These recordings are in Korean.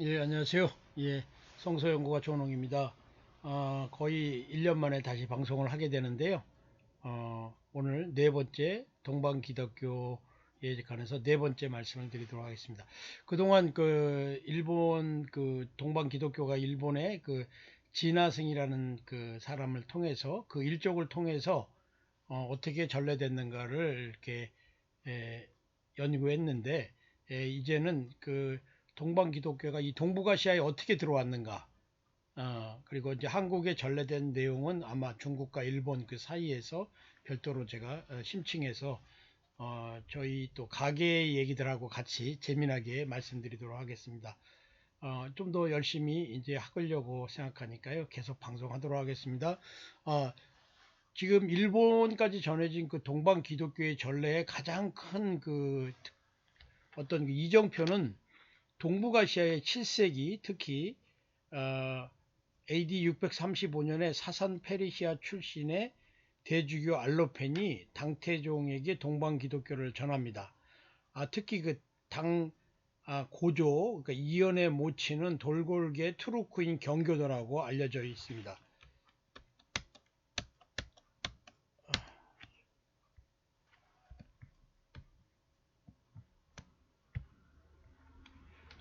예, 안녕하세요. 예, 성서연구가 조농입니다. 거의 1년 만에 다시 방송을 하게 되는데요. 오늘 네 번째 동방기독교에 관해서 네 번째 말씀을 드리도록 하겠습니다. 그동안 일본 동방기독교가 일본의 진화승이라는 그 사람을 통해서 그 일족을 통해서 어떻게 전래됐는가를 이렇게 에, 연구했는데 이제는 동방 기독교가 이 동북아시아에 어떻게 들어왔는가, 그리고 이제 한국에 전래된 내용은 아마 중국과 일본 그 사이에서 별도로 제가 심층해서 저희 또 가게 얘기들하고 같이 재미나게 말씀드리도록 하겠습니다. 좀 더 열심히 이제 하려고 생각하니까요. 계속 방송하도록 하겠습니다. 지금 일본까지 전해진 그 동방 기독교의 전래의 가장 큰 어떤 그 이정표는 동북아시아의 7세기, 특히 AD 635년에 사산 페르시아 출신의 대주교 알로펜이 당태종에게 동방 기독교를 전합니다. 특히 당 고조, 그러니까 이연의 모친은 돌골계 투르크인 경교도라고 알려져 있습니다.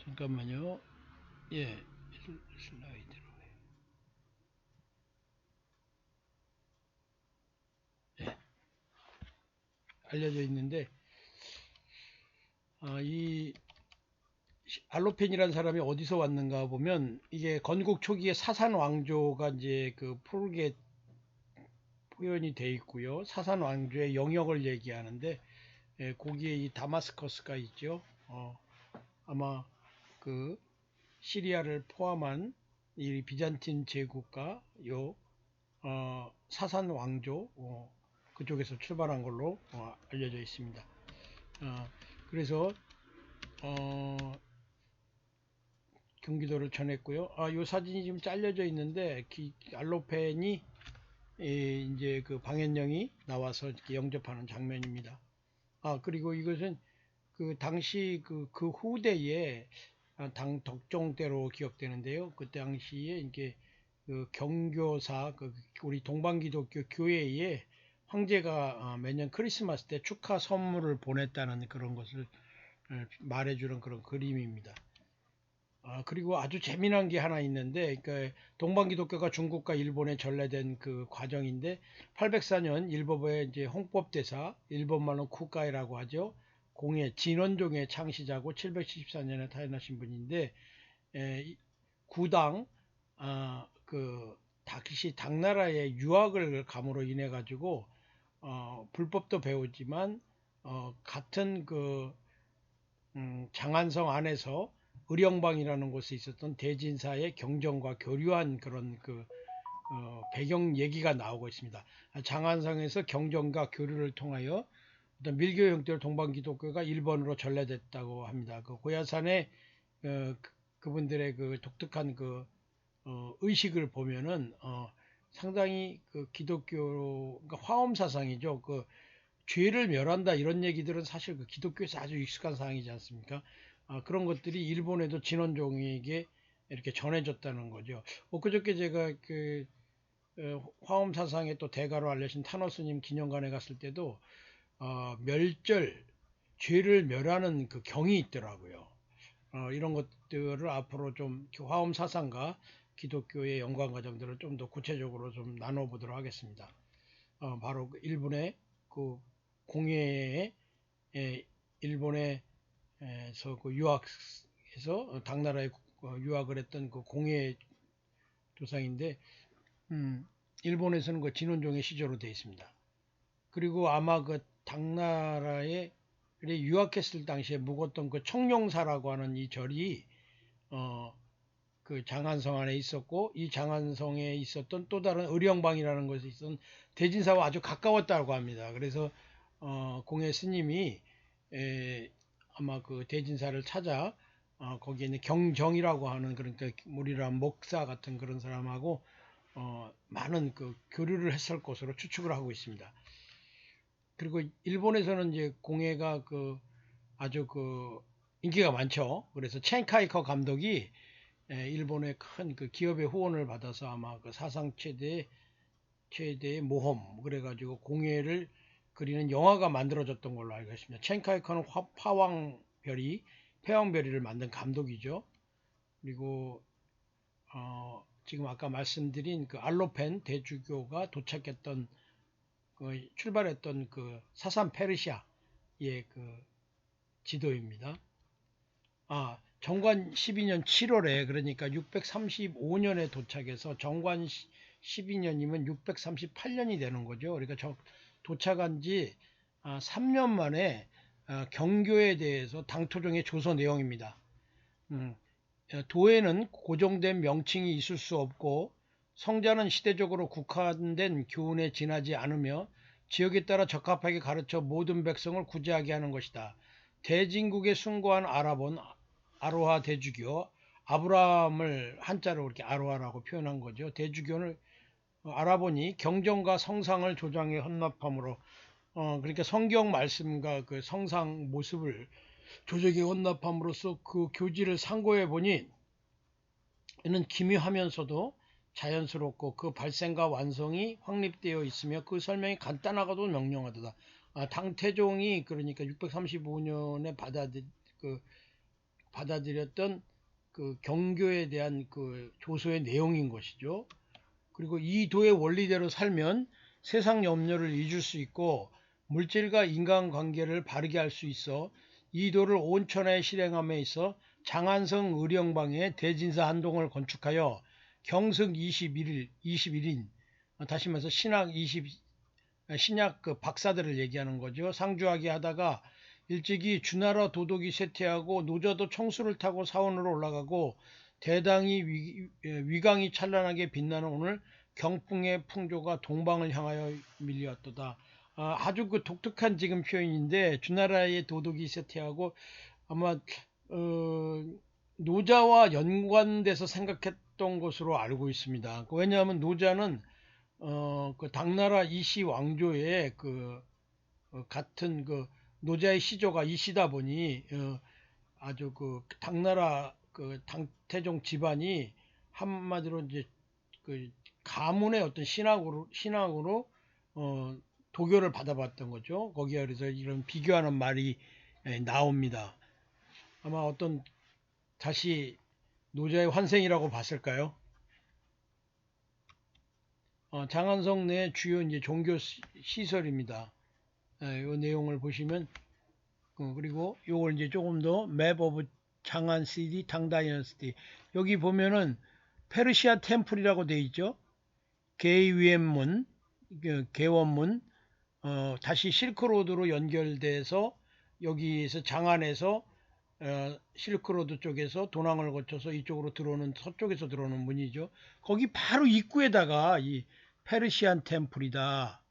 잠깐만요. 예, 슬라이드로. 예, 알려져 있는데, 이 알로펜이라는 사람이 어디서 왔는가 보면 이게 건국 초기에 사산 왕조가 이제 그 푸르게 표현이 돼 있고요. 사산 왕조의 영역을 얘기하는데 거기에 이 다마스커스가 있죠. 아마 그 시리아를 포함한 이 비잔틴 제국과 요 사산 왕조 그쪽에서 출발한 걸로 알려져 있습니다. 그래서 경기도를 전했고요. 이 사진이 지금 잘려져 있는데 알로펜이 이제 그 방hen령이 나와서 이렇게 영접하는 장면입니다. 그리고 이것은 그 당시 그 후대에 당 덕종 때로 기억되는데요. 그 당시에 이게 그 경교사 우리 동방기독교 교회에 황제가 매년 크리스마스 때 축하 선물을 보냈다는 그런 것을 말해주는 그런 그림입니다. 그리고 아주 재미난 게 하나 있는데, 동방기독교가 중국과 일본에 전래된 그 과정인데, 804년 일본의 이제 홍법대사, 일본말로 쿠카이라고 하죠. 공예 진원종의 창시자고 774년에 타연하신 분인데, 구당, 당시 당나라의 유학을 감으로 인해 가지고, 불법도 배우지만, 같은 장안성 안에서 의령방이라는 곳에 있었던 대진사의 경전과 교류한 그런 배경 얘기가 나오고 있습니다. 장안성에서 경전과 교류를 통하여 어떤 밀교 형태로 동방기독교가 일본으로 전래됐다고 합니다. 고야산의 그분들의 독특한 의식을 보면은 상당히 기독교, 그러니까 화엄 사상이죠. 죄를 멸한다 이런 얘기들은 사실 기독교에서 아주 익숙한 사항이지 않습니까? 그런 것들이 일본에도 진원종에게 이렇게 전해졌다는 거죠. 그저께 제가 화엄 사상의 또 대가로 알려진 탄호스님 기념관에 갔을 때도 멸절, 죄를 멸하는 그 경이 있더라고요. 이런 것들을 앞으로 좀 화엄 사상과 기독교의 연관 과정들을 좀 더 구체적으로 좀 나눠보도록 하겠습니다. 바로 일본의 공예에 일본에서 유학해서 당나라에 유학을 했던 공예 조상인데 일본에서는 진원종의 시조로 되어 있습니다. 그리고 아마 당나라에 유학했을 당시에 묵었던 청룡사라고 하는 이 절이 장안성 안에 있었고, 이 장안성에 있었던 또 다른 의령방이라는 곳에 있었던 대진사와 아주 가까웠다고 합니다. 그래서 공예 스님이 아마 대진사를 찾아 거기에 있는 경정이라고 하는, 그러니까 우리랑 목사 같은 그런 사람하고 많은 교류를 했을 것으로 추측을 하고 있습니다. 그리고 일본에서는 이제 공예가 아주 인기가 많죠. 그래서 첸카이커 감독이 일본의 큰 그 기업의 후원을 받아서 아마 그 사상 최대의 모험 그래가지고 공예를 그리는 영화가 만들어졌던 걸로 알고 있습니다. 첸카이커는 패왕별이를 만든 감독이죠. 그리고 지금 아까 말씀드린 그 알로펜 대주교가 도착했던 출발했던 그 사산 페르시아의 그 지도입니다. 정관 12년 7월에 그러니까 635년에 도착해서 정관 12년이면 638년이 되는 거죠. 그러니까 도착한 지 3년 만에 경교에 대해서 당토종의 조서 내용입니다. 도에는 고정된 명칭이 있을 수 없고 성자는 시대적으로 국한된 교훈에 지나지 않으며 지역에 따라 적합하게 가르쳐 모든 백성을 구제하게 하는 것이다. 대진국에 숭고한 아로하 대주교, 아브라함을 한자로 이렇게 아로하라고 표현한 거죠. 대주교를 알아보니 경전과 성상을 조장해 헌납함으로 그러니까 성경 말씀과 그 성상 모습을 조직에 혼납함으로써 그 교지를 상고해 보니 이는 기묘하면서도 자연스럽고 그 발생과 완성이 확립되어 있으며 그 설명이 간단하고도 명료하다. 당태종이 그러니까 635년에 받아들였던 그 경교에 대한 그 조서의 내용인 것이죠. 그리고 이 도의 원리대로 살면 세상 염려를 잊을 수 있고 물질과 인간관계를 바르게 할 수 있어 이 도를 온천하에 실행함에 있어 장안성 의령방에 대진사 한 동을 건축하여 경승 21인 다시 말해서 신약 그 박사들을 얘기하는 거죠. 상주하게 하다가 일찍이 주나라 도독이 쇠퇴하고 노자도 청수를 타고 사원으로 올라가고 대당이 위강이 찬란하게 빛나는 오늘 경풍의 풍조가 동방을 향하여 밀려왔도다. 아주 그 독특한 지금 표현인데 주나라의 도독이 쇠퇴하고 아마 노자와 연관돼서 생각했던 것으로 알고 있습니다. 왜냐하면 노자는 그 당나라 이시 왕조의 같은 그 노자의 시조가 이시다 보니 아주 그 당나라 그 당태종 집안이 한마디로 이제 그 가문의 어떤 신앙으로 도교를 받아봤던 거죠. 거기에 그래서 이런 비교하는 말이 나옵니다. 아마 어떤 다시 노자의 환생이라고 봤을까요? 장안성 내 주요 이제 종교 시설입니다. 이 내용을 보시면 그리고 요걸 이제 조금 더 맵 오브 장안 시티 당 다이너스티 여기 보면은 페르시아 템플이라고 되어 있죠. 개위엠문 개원문 다시 실크로드로 연결돼서 여기에서 장안에서 실크로드 쪽에서 도낭을 거쳐서 이쪽으로 들어오는 서쪽에서 들어오는 문이죠. 거기 바로 입구에다가 이 페르시안 템플이다.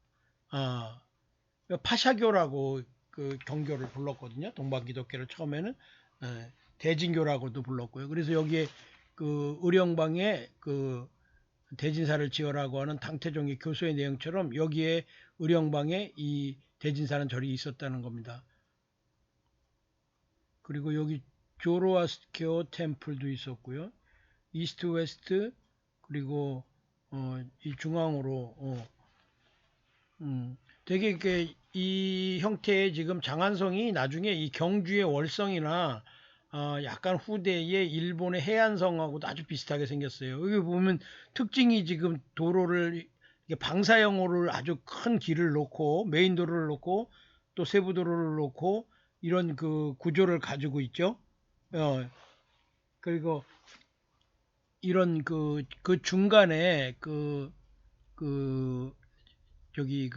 파샤교라고 그 경교를 불렀거든요. 동방 기독교를 처음에는 대진교라고도 불렀고요. 그래서 여기에 그 의령방에 그 대진사를 지어라고 하는 당태종의 교수의 내용처럼 여기에 의령방에 이 대진사는 절이 있었다는 겁니다. 그리고 여기 조로아스케어 템플도 있었고요. 이스트 웨스트 그리고 이 중앙으로 되게 이렇게 이 형태의 지금 장안성이 나중에 이 경주의 월성이나 약간 후대의 일본의 해안성하고도 아주 비슷하게 생겼어요. 여기 보면 특징이 지금 도로를 방사형으로 아주 큰 길을 놓고 메인 도로를 놓고 또 세부 도로를 놓고 이런 그 구조를 가지고 있죠. 그리고 이런 그 중간에 저기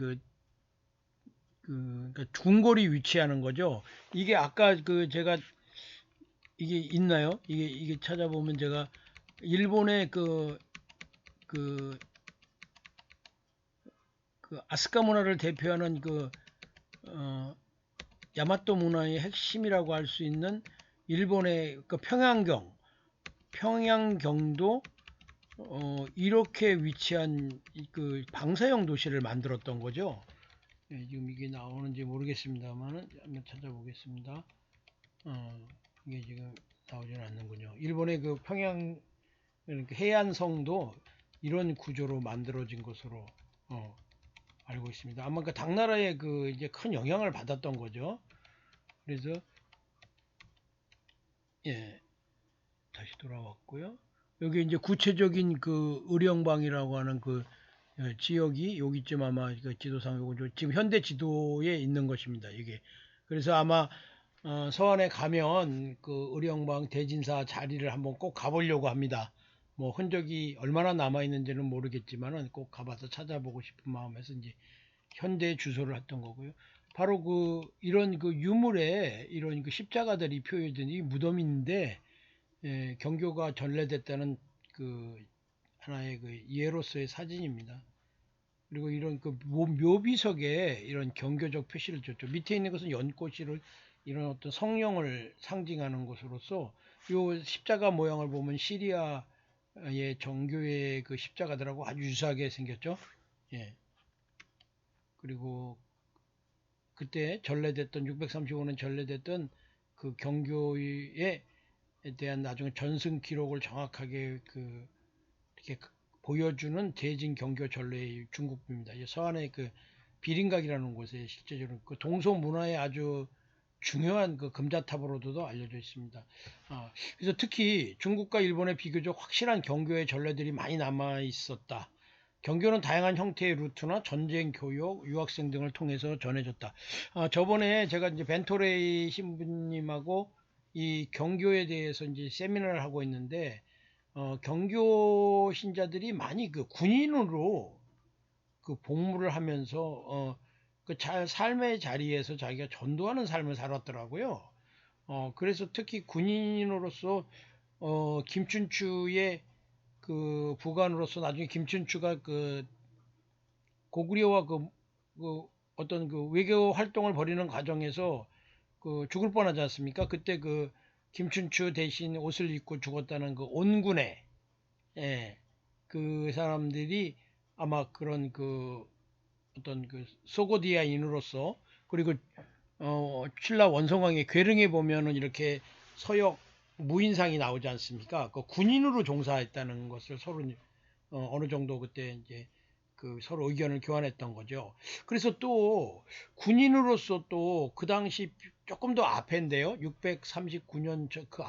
그러니까 중골이 위치하는 거죠. 이게 아까 제가 이게 있나요? 이게 찾아보면 제가 일본의 그 아스카 문화를 대표하는 야마토 문화의 핵심이라고 할 수 있는 일본의 그 평양경도 이렇게 위치한 그 방사형 도시를 만들었던 거죠. 지금 이게 나오는지 모르겠습니다만 한번 찾아보겠습니다. 이게 지금 나오지는 않는군요. 일본의 그 그러니까 해안성도 이런 구조로 만들어진 것으로 알고 있습니다. 아마 그 당나라의 그 이제 큰 영향을 받았던 거죠. 그래서 예, 다시 돌아왔고요. 여기 이제 구체적인 그 의령방이라고 하는 그 지역이 여기쯤 아마 그 지도상 요거 지금 현대 지도에 있는 것입니다. 이게 그래서 아마 서안에 가면 그 의령방 대진사 자리를 한번 꼭 가보려고 합니다. 뭐 흔적이 얼마나 남아 있는지는 모르겠지만은 꼭 가봐서 찾아보고 싶은 마음에서 이제 현대 주소를 했던 거고요. 바로 그 이런 그 유물에 이런 그 십자가들이 표현된 이 무덤인데 경교가 전래됐다는 그 하나의 그 예로서의 사진입니다. 그리고 이런 그 묘비석에 이런 경교적 표시를 줬죠. 밑에 있는 것은 연꽃이를 이런 어떤 성령을 상징하는 것으로서 요 십자가 모양을 보면 시리아의 정교의 그 십자가들하고 아주 유사하게 생겼죠. 예. 그리고 그때 전래됐던 635년 전래됐던 그 경교에 대한 나중에 전승 기록을 정확하게 그 이렇게 보여주는 대진 경교 전례의 중국부입니다. 서안의 그 비린각이라는 곳에 실제적으로 그 동서 문화의 아주 중요한 그 금자탑으로도 알려져 있습니다. 그래서 특히 중국과 일본의 비교적 확실한 경교의 전례들이 많이 남아 있었다. 경교는 다양한 형태의 루트나 전쟁, 교육, 유학생 등을 통해서 전해졌다. 저번에 제가 이제 벤토레이 신부님하고 이 경교에 대해서 이제 세미나를 하고 있는데, 경교 신자들이 많이 그 군인으로 그 복무를 하면서, 그 삶의 자리에서 자기가 전도하는 삶을 살았더라고요. 그래서 특히 군인으로서, 김춘추의 그 부관으로서 나중에 김춘추가 그 고구려와 그 어떤 그 외교 활동을 벌이는 과정에서 그 죽을 뻔하지 않습니까? 그때 그 김춘추 대신 옷을 입고 죽었다는 그 온군에 예, 그 사람들이 아마 그런 그 어떤 그 소고디아인으로서 그리고 신라 원성왕의 괴릉에 보면은 이렇게 서역 무인상이 나오지 않습니까? 그 군인으로 종사했다는 것을 서로 어느 정도 그때 이제 그 서로 의견을 교환했던 거죠. 그래서 또 군인으로서 또 그 당시 조금 더 앞인데요. 639년 그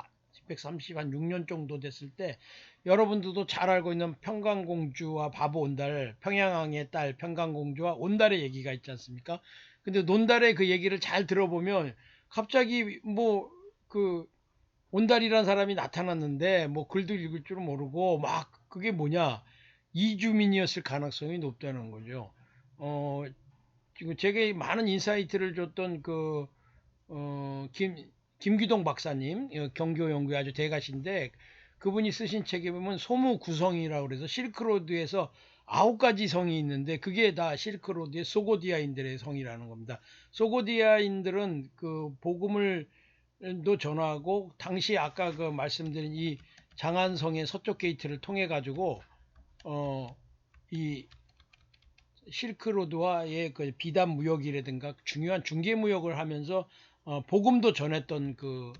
636년 정도 됐을 때 여러분들도 잘 알고 있는 평강공주와 바보 온달, 평양왕의 딸 평강공주와 온달의 얘기가 있지 않습니까? 근데 논달의 그 얘기를 잘 들어보면 갑자기 뭐 그 온달이라는 사람이 나타났는데 뭐 글도 읽을 줄 모르고 막 그게 뭐냐 이주민이었을 가능성이 높다는 거죠. 지금 제게 많은 인사이트를 줬던 그 김기동 박사님 경교 연구의 아주 대가신데 그분이 쓰신 책에 보면 소무구성이라고 그래서 실크로드에서 9가지 성이 있는데 그게 다 실크로드의 소고디아인들의 성이라는 겁니다. 소고디아인들은 그 복음을 도 전하고 당시 아까 그 말씀드린 이 장안성의 서쪽 게이트를 통해 가지고 이 실크로드와의 그 비단 무역이라든가 중요한 중개 무역을 하면서 복음도 전했던 그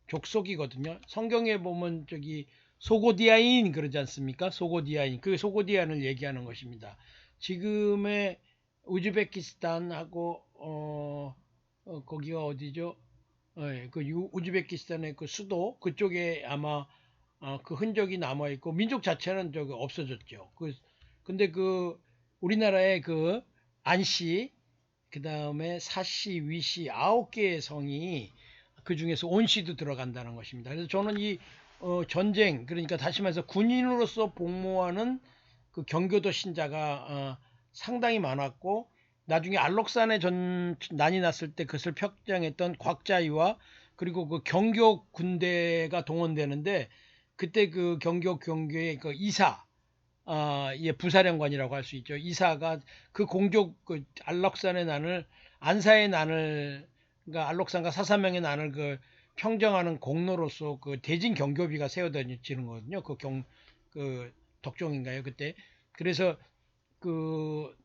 족속이거든요. 성경에 보면 저기 소고디아인 그러지 않습니까? 소고디아인 그 소고디안을 얘기하는 것입니다. 지금의 우즈베키스탄하고 거기가 어디죠? 그 우즈베키스탄의 그 수도 그쪽에 아마 그 흔적이 남아 있고 민족 자체는 저기 없어졌죠. 근데 그 우리나라의 그 안씨 그다음에 사씨, 위씨 9개의 성이 그 중에서 온씨도 들어간다는 것입니다. 그래서 저는 이 전쟁 그러니까 다시 말해서 군인으로서 복무하는 그 경교도 신자가 상당히 많았고 나중에 알록산의 난이 났을 때 그것을 평정했던 곽자유와 그리고 그 경교 군대가 동원되는데 그때 그 경교의 그 이사 예, 부사령관이라고 할 수 있죠. 이사가 그 공족 그 안락산의 난을 안사의 난을 그러니까 안록산과 사사명의 난을 그 평정하는 공로로서 그 대진 경교비가 세워지는 거거든요. 그 덕종인가요 그때. 그래서 그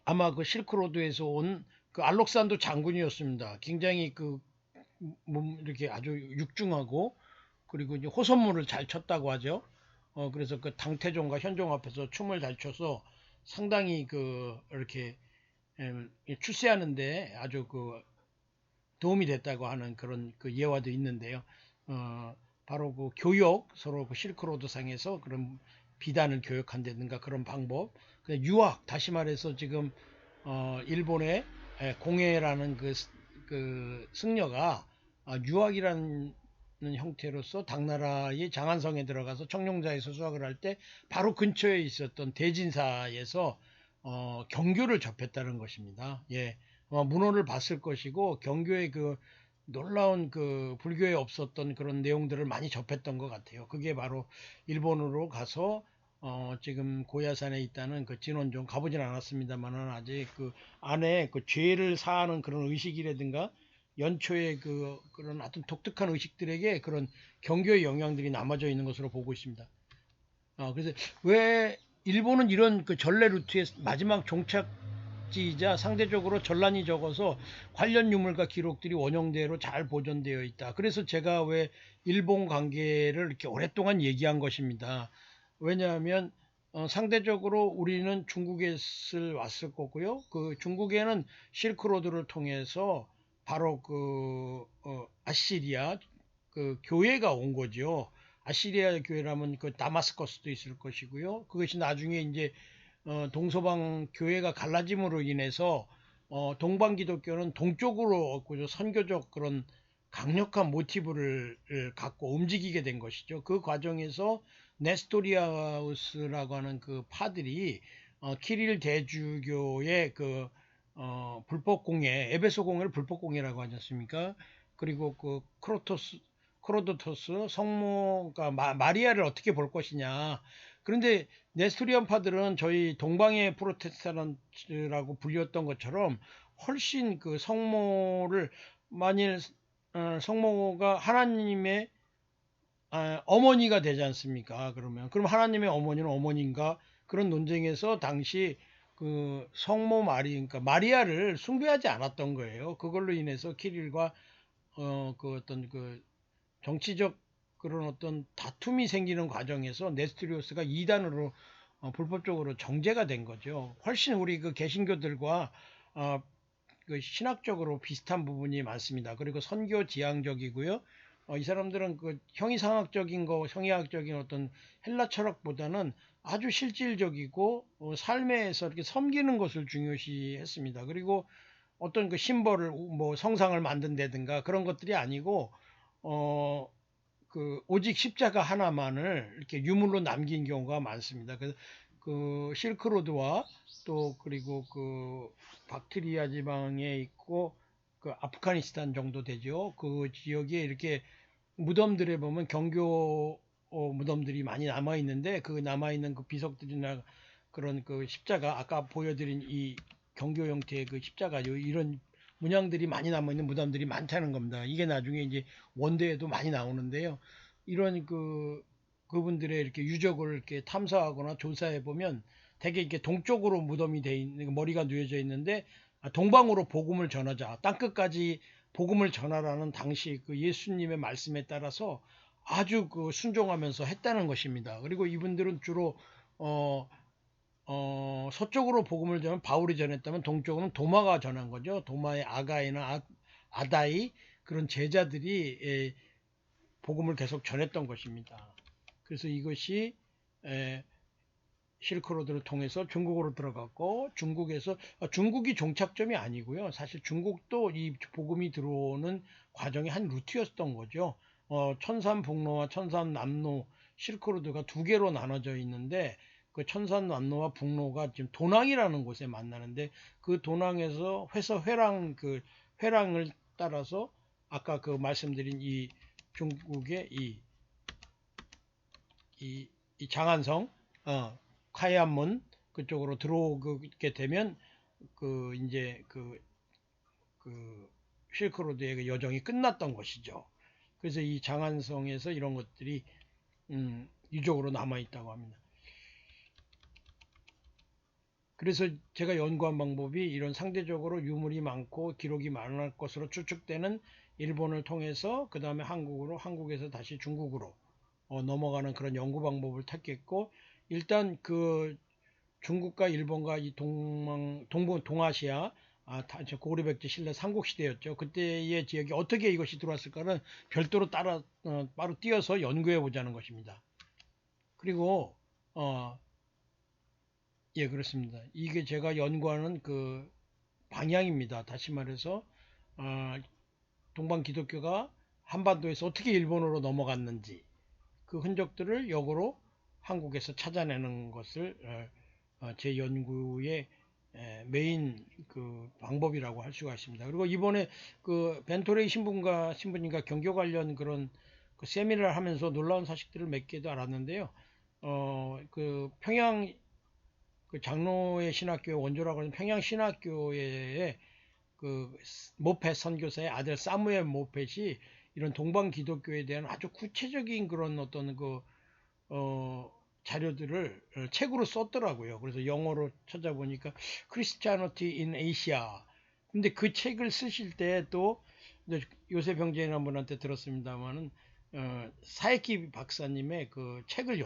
아마 그 실크로드에서 온 그 알록산도 장군이었습니다. 굉장히 그 몸 이렇게 아주 육중하고 그리고 이제 호선물을 잘 쳤다고 하죠. 그래서 그 당태종과 현종 앞에서 춤을 잘 춰서 상당히 그 이렇게 출세하는데 아주 그 도움이 됐다고 하는 그런 그 예화도 있는데요. 바로 그 교역, 서로 그 실크로드 상에서 그런 비단을 교역한다든가 그런 방법, 유학, 다시 말해서 지금 일본의 공해라는 그 승려가 유학이라는 형태로서 당나라의 장안성에 들어가서 청룡자에서 수학을 할 때 바로 근처에 있었던 대진사에서 경교를 접했다는 것입니다. 예, 문헌을 봤을 것이고 경교의 그 놀라운 그 불교에 없었던 그런 내용들을 많이 접했던 것 같아요. 그게 바로 일본으로 가서 지금 고야산에 있다는 그 진원종 가보진 않았습니다만은 아직 그 안에 그 죄를 사하는 그런 의식이라든가 연초의 그런 어떤 독특한 의식들에게 그런 경교의 영향들이 남아져 있는 것으로 보고 있습니다. 그래서 왜 일본은 이런 그 전래 루트의 마지막 종착지이자 상대적으로 전란이 적어서 관련 유물과 기록들이 원형대로 잘 보존되어 있다. 그래서 제가 왜 일본 관계를 이렇게 오랫동안 얘기한 것입니다. 왜냐하면 상대적으로 우리는 중국에 왔을 거고요. 그 중국에는 실크로드를 통해서 바로 아시리아 그 교회가 온 거죠. 아시리아 교회라면 그 다마스커스도 있을 것이고요. 그것이 나중에 이제 동서방 교회가 갈라짐으로 인해서 동방 기독교는 동쪽으로 선교적 그런 강력한 모티브를 갖고 움직이게 된 것이죠. 그 과정에서 네스토리아우스라고 하는 그 파들이 키릴 대주교의 그 불법 공예, 에베소 공예를 불법 공예라고 하지 않습니까? 그리고 그 크로도토스 성모가 마리아를 어떻게 볼 것이냐. 그런데 네스토리안파들은 저희 동방의 프로테스탄트라고 불렸던 것처럼 훨씬 그 성모를 만일 성모가 하나님의 어머니가 되지 않습니까? 그럼 하나님의 어머니는 어머니인가? 그런 논쟁에서 당시 그 성모 그러니까 마리아를 숭배하지 않았던 거예요. 그걸로 인해서 키릴과 그 어떤 그 정치적 그런 어떤 다툼이 생기는 과정에서 네스토리우스가 이단으로 불법적으로 정죄가 된 거죠. 훨씬 우리 그 개신교들과 그 신학적으로 비슷한 부분이 많습니다. 그리고 선교 지향적이고요. 이 사람들은 그 형이상학적인 형이학적인 어떤 헬라 철학보다는 아주 실질적이고 삶에서 이렇게 섬기는 것을 중요시했습니다. 그리고 어떤 그 심벌을 뭐 성상을 만든다든가 그런 것들이 아니고 오직 십자가 하나만을 이렇게 유물로 남긴 경우가 많습니다. 그래서 그 실크로드와 또 그리고 그 박트리아 지방에 있고 그 아프가니스탄 정도 되죠. 그 지역에 이렇게 무덤들에 보면 경교 무덤들이 많이 남아 있는데 그 남아 있는 그 비석들이나 그런 그 십자가 아까 보여드린 이 경교 형태의 그 십자가 이런 문양들이 많이 남아 있는 무덤들이 많다는 겁니다. 이게 나중에 이제 원대에도 많이 나오는데요. 이런 그분들의 이렇게 유적을 이렇게 탐사하거나 조사해 보면 되게 이렇게 동쪽으로 무덤이 돼 있는 머리가 누워져 있는데 동방으로 복음을 전하자 땅 끝까지 복음을 전하라는 당시 그 예수님의 말씀에 따라서 아주 그 순종하면서 했다는 것입니다. 그리고 이분들은 주로 서쪽으로 복음을 전하면 바울이 전했다면 동쪽으로는 도마가 전한 거죠. 도마의 아가이나 아다이 그런 제자들이 복음을 계속 전했던 것입니다. 그래서 이것이 실크로드를 통해서 중국으로 들어갔고 중국이 종착점이 아니고요. 사실 중국도 이 복음이 들어오는 과정의 한 루트였던 거죠. 천산북로와 천산남로 실크로드가 두 개로 나눠져 있는데 그 천산남로와 북로가 지금 도낭이라는 곳에 만나는데 그 도낭에서 회랑을 따라서 아까 그 말씀드린 이 중국의 이 장안성 카이안문 그쪽으로 들어오게 되면 이제 실크로드의 그 여정이 끝났던 것이죠. 그래서 이 장안성에서 이런 것들이 유적으로 남아 있다고 합니다. 그래서 제가 연구한 방법이 이런 상대적으로 유물이 많고 기록이 많을 것으로 추측되는 일본을 통해서 그 다음에 한국으로, 한국에서 다시 중국으로 넘어가는 그런 연구 방법을 택했고, 일단 그 중국과 일본과 이 동아시아, 고구려백제 신라 삼국시대였죠. 그때의 지역이 어떻게 이것이 들어왔을까는 별도로 바로 띄어서 연구해 보자는 것입니다. 그리고 예, 그렇습니다. 이게 제가 연구하는 그 방향입니다. 다시 말해서 동방 기독교가 한반도에서 어떻게 일본으로 넘어갔는지 그 흔적들을 역으로 한국에서 찾아내는 것을 제 연구의 메인 그 방법이라고 할 수가 있습니다. 그리고 이번에 그 벤토레이 신부님과 경교 관련 그런 그 세미나를 하면서 놀라운 사실들을 몇 개도 알았는데요. 그 평양 그 장로의 신학교 원조라고 하는 평양 신학교의 그 모펫 선교사의 아들 사무엘 모펫이 이런 동방 기독교에 대한 아주 구체적인 그런 어떤 그 자료들을 책으로 썼더라고요. 그래서 영어로 찾아보니까 Christianity in Asia. 근데 그 책을 쓰실 때 또 요새 병재인 한 분한테 들었습니다만은 사에키 박사님의 그 책을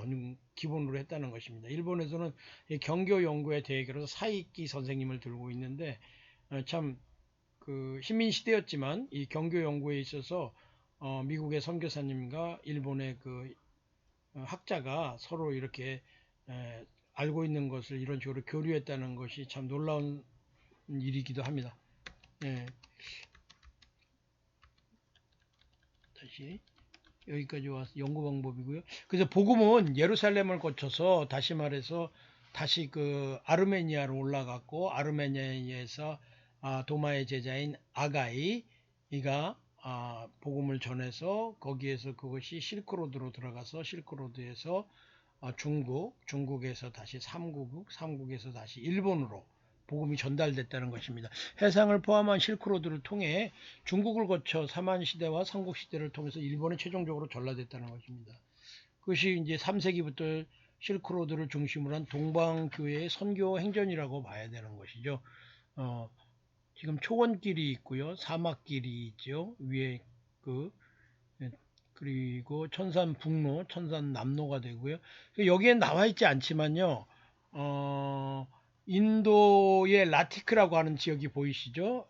기본으로 했다는 것입니다. 일본에서는 경교 연구의 대계로서 사에키 선생님을 들고 있는데 참 그 식민 시대였지만 이 경교 연구에 있어서 미국의 선교사님과 일본의 그 학자가 서로 이렇게 알고 있는 것을 이런 식으로 교류했다는 것이 참 놀라운 일이기도 합니다. 예. 다시 여기까지 와서 연구 방법이고요. 그래서 복음은 예루살렘을 거쳐서 다시 말해서 다시 그 아르메니아로 올라갔고 아르메니아에서 도마의 제자인 아가이가 복음을 전해서 거기에서 그것이 실크로드로 들어가서 실크로드에서 중국에서 다시 삼국에서 다시 일본으로 복음이 전달됐다는 것입니다. 해상을 포함한 실크로드를 통해 중국을 거쳐 사만시대와 삼국시대를 통해서 일본에 최종적으로 전라됐다는 것입니다. 그것이 이제 3세기부터 실크로드를 중심으로 한 동방교회의 선교 행전이라고 봐야 되는 것이죠. 지금 초원길이 있고요. 사막길이 있죠. 위에 그리고 천산북로, 천산남로가 되고요. 여기에 나와 있지 않지만요. 인도의 라티크라고 하는 지역이 보이시죠?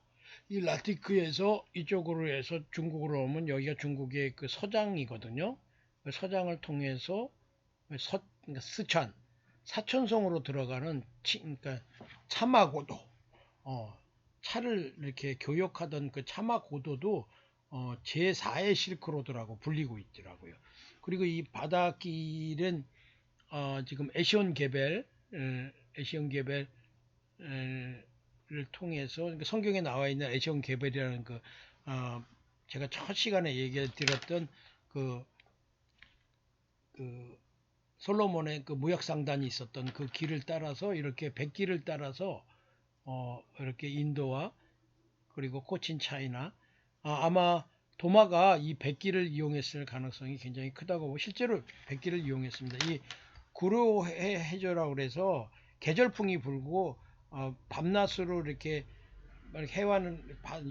이 라티크에서 이쪽으로 해서 중국으로 오면 여기가 중국의 그 서장이거든요. 그 서장을 통해서 그러니까 스촨, 사천성으로 들어가는 그러니까 차마고도, 차를 이렇게 교역하던 그 차마고도도 제4의 실크로드라고 불리고 있더라고요. 그리고 이 바닷길은 지금 에시온 게벨을 통해서 그러니까 성경에 나와 있는 에시온 게벨이라는 그 제가 첫 시간에 얘기 드렸던 그 솔로몬의 그 무역상단이 있었던 그 길을 따라서 이렇게 백길을 따라서 이렇게 인도와 그리고 코친 차이나 아마 도마가 이 백길을 이용했을 가능성이 굉장히 크다고 보고 실제로 백길을 이용했습니다. 이 구로 해저라고 그래서 계절풍이 불고 밤낮으로 이렇게 해와는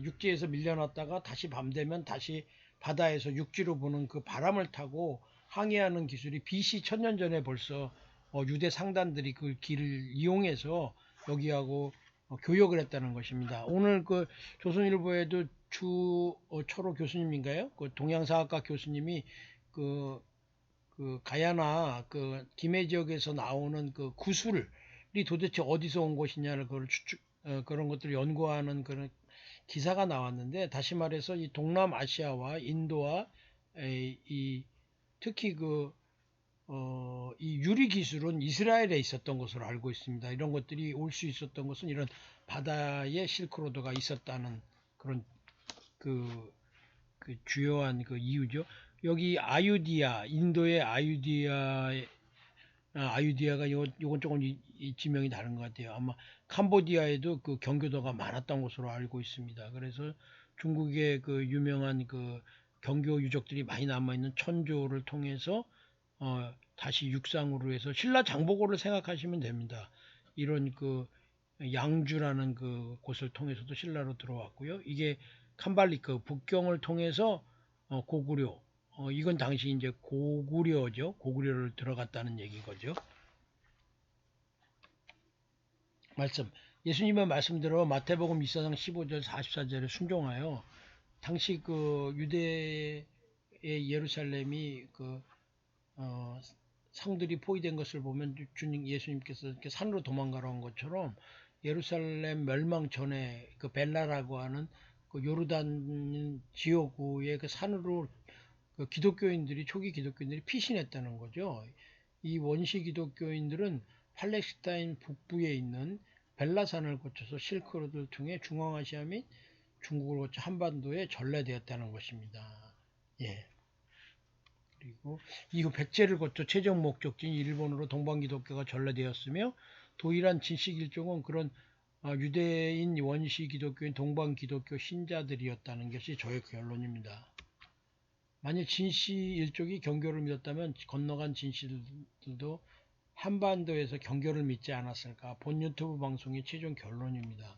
육지에서 밀려났다가 다시 밤 되면 다시 바다에서 육지로 부는 그 바람을 타고 항해하는 기술이 BC 1000년 전에 벌써 유대 상단들이 그 길을 이용해서 여기하고 교역을 했다는 것입니다. 오늘 그 조선일보에도 초로 교수님인가요? 그 동양사학과 교수님이 그 가야나 그 김해 지역에서 나오는 그 구슬이 도대체 어디서 온 것이냐를 그런 것들을 연구하는 그런 기사가 나왔는데 다시 말해서 이 동남아시아와 인도와 특히 이 유리 기술은 이스라엘에 있었던 것으로 알고 있습니다. 이런 것들이 올 수 있었던 것은 이런 바다에 실크로드가 있었다는 그런 그 주요한 그 이유죠. 여기 아유디아, 인도의 아유디아가 요건 조금 이 지명이 다른 것 같아요. 아마 캄보디아에도 그 경교도가 많았던 것으로 알고 있습니다. 그래서 중국의 그 유명한 그 경교 유적들이 많이 남아있는 천조를 통해서 다시 육상으로 해서 신라 장보고를 생각하시면 됩니다. 이런 그 양주라는 그 곳을 통해서도 신라로 들어왔고요. 이게 캄발리크 북경을 통해서 고구려, 이건 당시 이제 고구려죠. 고구려를 들어갔다는 얘기인 거죠. 말씀. 예수님의 말씀대로 마태복음 24장 15절 44절에 순종하여 당시 그 유대의 예루살렘이 성들이 포위된 것을 보면 주님 예수님께서 이렇게 산으로 도망가러 온 것처럼 예루살렘 멸망 전에 그 벨라라고 하는 그 요르단 지역구의 그 산으로 그 기독교인들이 초기 기독교인들이 피신했다는 거죠. 이 원시 기독교인들은 팔레스타인 북부에 있는 벨라산을 거쳐서 실크로드를 통해 중앙아시아 및 중국을 거쳐 한반도에 전래되었다는 것입니다. 예. 그리고 이후 백제를 거쳐 최종 목적지인 일본으로 동방기독교가 전래되었으며 도일한 진식일종은 그런 유대인 원시 기독교인 동방기독교 신자들이었다는 것이 저의 결론입니다. 만약 진시일족이 경교를 믿었다면 건너간 진시들도 한반도에서 경교를 믿지 않았을까? 본 유튜브 방송의 최종 결론입니다.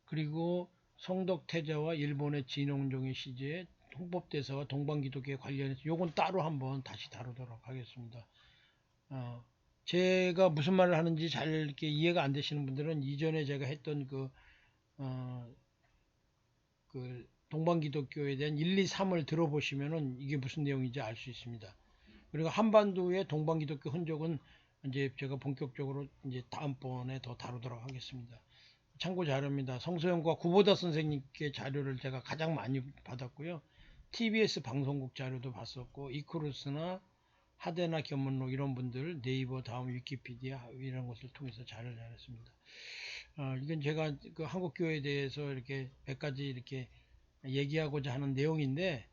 그리고 성덕태자와 일본의 진홍종의 시제에 홍법대사와 동방기독교에 관련해서 요건 따로 한번 다시 다루도록 하겠습니다. 제가 무슨 말을 하는지 잘 이렇게 이해가 안 되시는 분들은 이전에 제가 했던 그 동방기독교에 대한 1, 2, 3을 들어보시면은 이게 무슨 내용인지 알 수 있습니다. 그리고 한반도의 동방기독교 흔적은 이제 제가 본격적으로 이제 다음번에 더 다루도록 하겠습니다. 참고 자료입니다. 성소영과 구보다 선생님께 자료를 제가 가장 많이 받았고요. TBS 방송국 자료도 봤었고 이크루스나 하데나 견문록 이런 분들 네이버 다음 위키피디아 이런 것을 통해서 자료를 잘했습니다. 이건 제가 그 한국교회에 대해서 이렇게 몇 가지 이렇게 얘기하고자 하는 내용인데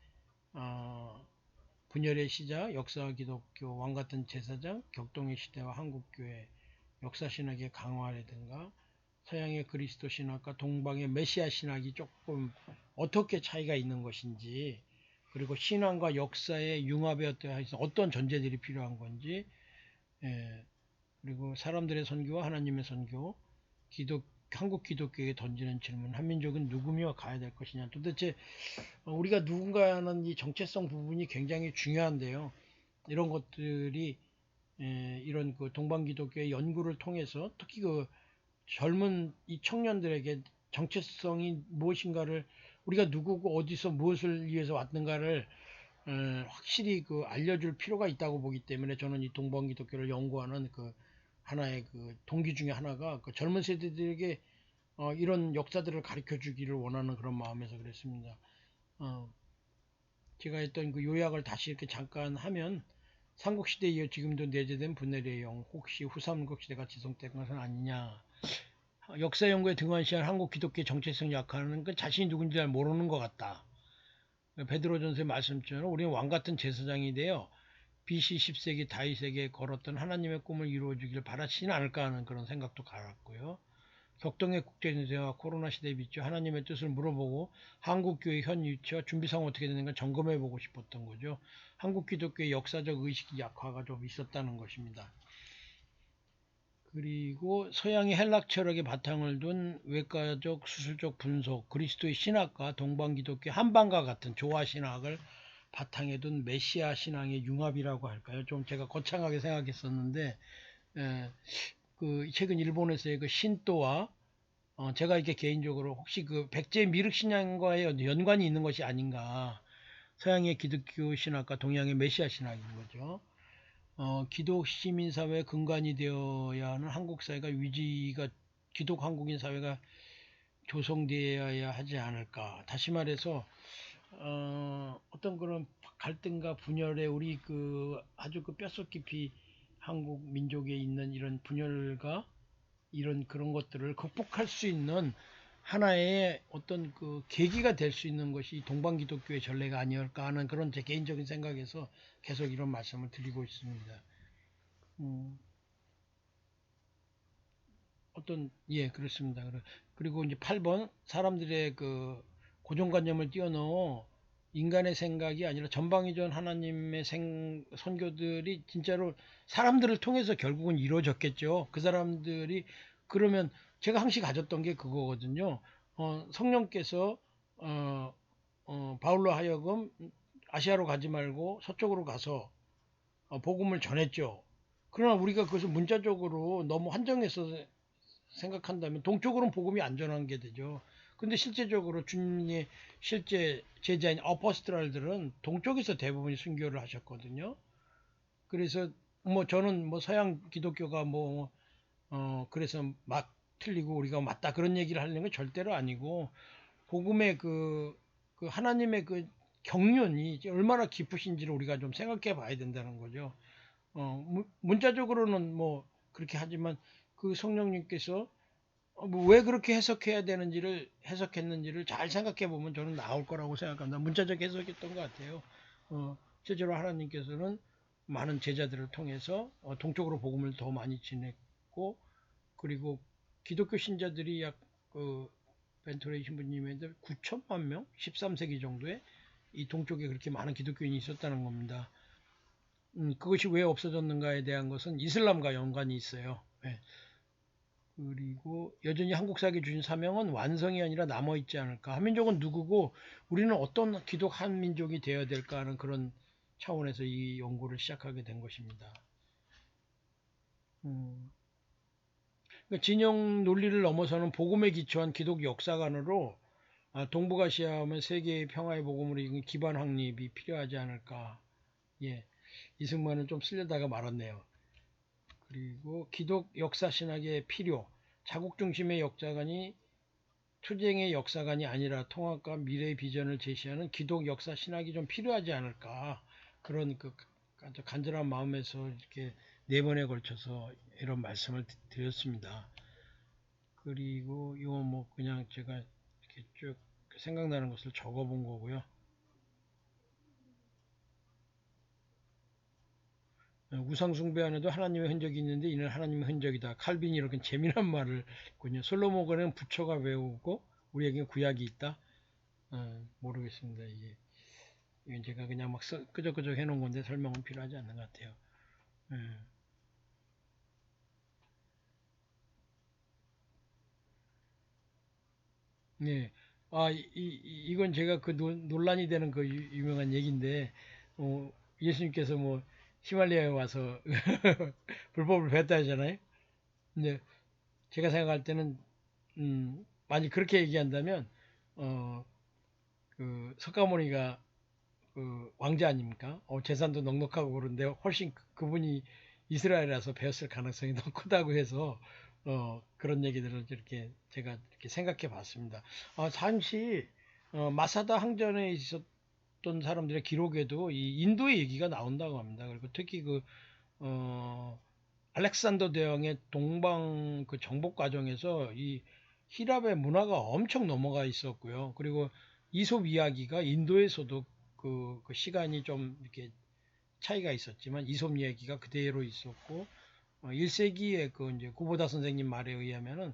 분열의 시작, 역사 기독교, 왕같은 제사장, 격동의 시대와 한국교회, 역사신학의 강화라든가 서양의 그리스도 신학과 동방의 메시아 신학이 조금 어떻게 차이가 있는 것인지 그리고 신앙과 역사의 융합에 어떤 전제들이 필요한 건지 그리고 사람들의 선교와 하나님의 선교 한국 기독교에 던지는 질문 한민족은 누구며 가야 될 것이냐 도대체 우리가 누군가 하는 이 정체성 부분이 굉장히 중요한데요. 이런 것들이 이런 그 동방기독교의 연구를 통해서 특히 그 젊은 이 청년들에게 정체성이 무엇인가를 우리가 누구고 어디서 무엇을 위해서 왔는가를 확실히 그 알려줄 필요가 있다고 보기 때문에 저는 이 동방기독교를 연구하는 그 하나의 그 동기 중에 하나가 그 젊은 세대들에게 이런 역사들을 가르쳐 주기를 원하는 그런 마음에서 그랬습니다. 제가 했던 그 요약을 다시 이렇게 잠깐 하면 삼국시대에 이어 지금도 내재된 분열의 영 혹시 후삼국시대가 지속된 것은 아니냐. 역사 연구에 등한시한 한국 기독교의 정체성 약화는 그 자신이 누군지 잘 모르는 것 같다. 베드로 전서의 말씀처럼 우리는 왕같은 제사장이 되어 BC 10세기 다윗에게 걸었던 하나님의 꿈을 이루어주길 바라시진 않을까 하는 그런 생각도 가졌고요. 격동의 국제전세와 코로나 시대에 비추어 하나님의 뜻을 물어보고 한국교회 현 위치와 준비상황 어떻게 되는가 점검해보고 싶었던 거죠. 한국 기독교의 역사적 의식 약화가 좀 있었다는 것입니다. 그리고 서양의 헬락 철학의 바탕을 둔 외과적 수술적 분석, 그리스도의 신학과 동방기독교 한반과 같은 조화신학을 바탕에 둔 메시아 신앙의 융합이라고 할까요? 좀 제가 거창하게 생각했었는데 그 최근 일본에서의 그 신도와 제가 이렇게 개인적으로 혹시 그 백제 미륵 신앙과의 연관이 있는 것이 아닌가. 서양의 기독교 신학과 동양의 메시아 신학인 거죠. 기독 시민사회 근간이 되어야 하는 한국 사회가 기독 한국인 사회가 조성되어야 하지 않을까. 다시 말해서 어떤 그런 갈등과 분열에 우리 아주 뼛속 깊이 한국 민족에 있는 이런 분열과 이런 그런 것들을 극복할 수 있는 하나의 어떤 그 계기가 될 수 있는 것이 동방기독교의 전례가 아니었을까 하는 그런 제 개인적인 생각에서 계속 이런 말씀을 드리고 있습니다. 그렇습니다. 그리고 이제 8번 사람들의 그 고정관념을 뛰어넘어 인간의 생각이 아니라 전방위전 하나님의 선교들이 진짜로 사람들을 통해서 결국은 이루어졌겠죠. 그 사람들이 그러면 제가 항상 가졌던 게 그거거든요. 성령께서 어, 바울로 하여금 아시아로 가지 말고 서쪽으로 가서 복음을 전했죠. 그러나 우리가 그것을 문자적으로 너무 한정해서 생각한다면 동쪽으로는 복음이 안 전한 게 되죠. 근데 실제적으로 주님의 실제 제자인 어퍼스트랄들은 동쪽에서 대부분 순교를 하셨거든요. 그래서 뭐 저는 뭐 서양 기독교가 뭐 그래서 막 틀리고 우리가 맞다 그런 얘기를 하려는 건 절대로 아니고 복음의 그 하나님의 그 경륜이 얼마나 깊으신지를 우리가 좀 생각해 봐야 된다는 거죠. 문자적으로는 뭐 그렇게 하지만 그 성령님께서 뭐왜 그렇게 해석해야 되는지를 해석했는지를 잘 생각해 보면 저는 나올 거라고 생각합니다. 문자적 해석했던 것 같아요. 실제로 하나님께서는 많은 제자들을 통해서 동쪽으로 복음을 더 많이 전했고 그리고 기독교 신자들이 약그 벤토레이 신부님한테 9천만 명, 13세기 정도에 이 동쪽에 그렇게 많은 기독교인이 있었다는 겁니다. 그것이 왜 없어졌는가에 대한 것은 이슬람과 연관이 있어요. 네. 그리고 여전히 한국사에게 주신 사명은 완성이 아니라 남아있지 않을까. 한민족은 누구고 우리는 어떤 기독 한민족이 되어야 될까 하는 그런 차원에서 이 연구를 시작하게 된 것입니다. 그러니까 진영 논리를 넘어서는 복음에 기초한 기독 역사관으로 동북아시아 하면 세계의 평화의 복음으로 이끈 기반 확립이 필요하지 않을까. 예, 이승만은 좀 쓸려다가 말았네요. 그리고 기독 역사 신학의 필요, 자국 중심의 역사관이 투쟁의 역사관이 아니라 통합과 미래의 비전을 제시하는 기독 역사 신학이 좀 필요하지 않을까. 그런 그 아주 간절한 마음에서 이렇게 네 번에 걸쳐서 이런 말씀을 드렸습니다. 그리고 이거 뭐 그냥 제가 이렇게 쭉 생각나는 것을 적어본 거고요. 우상 숭배 안에도 하나님의 흔적이 있는데 이는 하나님의 흔적이다. 칼빈이 이렇게 재미난 말을 했군요. 솔로몬은 부처가 배우고 우리에게 구약이 있다. 모르겠습니다. 이건 제가 그냥 막 끄적끄적 해놓은 건데 설명은 필요하지 않는 것 같아요. 예. 네. 이건 제가 그 논란이 되는 그 유명한 얘기인데, 예수님께서 뭐 히말라야에 와서 불법을 배웠다 하잖아요. 근데 제가 생각할 때는, 만약 그렇게 얘기한다면, 어, 그 석가모니가 그 왕자 아닙니까? 재산도 넉넉하고 그런데 훨씬 그분이 이스라엘에서 배웠을 가능성이 더 크다고 해서 그런 얘기들을 이렇게 제가 이렇게 생각해 봤습니다. 잠시 마사다 항전에 있었던 사람들의 기록에도 이 인도의 얘기가 나온다고 합니다. 그리고 특히 그 어, 알렉산더 대왕의 동방 그 정복 과정에서 이 히랍의 문화가 엄청 넘어가 있었고요. 그리고 이솝 이야기가 인도에서도 그 시간이 좀 이렇게 차이가 있었지만 이솝 이야기가 그대로 있었고 1세기에 그 이제 구보다 선생님 말에 의하면은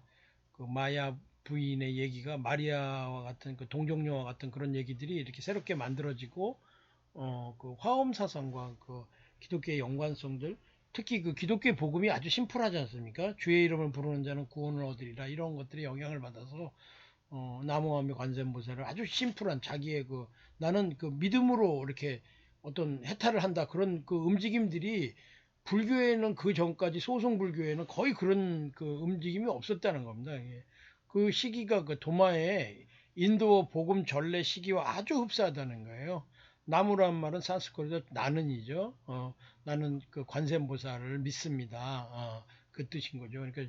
그 마야 부인의 얘기가 마리아와 같은 그 동정녀와 같은 그런 얘기들이 이렇게 새롭게 만들어지고 그 화엄 사상과 그 기독교의 연관성들 특히 그 기독교의 복음이 아주 심플하지 않습니까? 주의 이름을 부르는 자는 구원을 얻으리라 이런 것들이 영향을 받아서 나무하며 관세음보살을 아주 심플한 자기의 그 나는 그 믿음으로 이렇게 어떤 해탈을 한다 그런 그 움직임들이 불교에는 그 전까지 소송 불교에는 거의 그런 그 움직임이 없었다는 겁니다. 예. 그 시기가 그 도마의 인도 복음 전래 시기와 아주 흡사하다는 거예요. 나무란 말은 산스크리트로 나는이죠. 나는 그 관세음보살을 믿습니다. 그 뜻인 거죠. 그러니까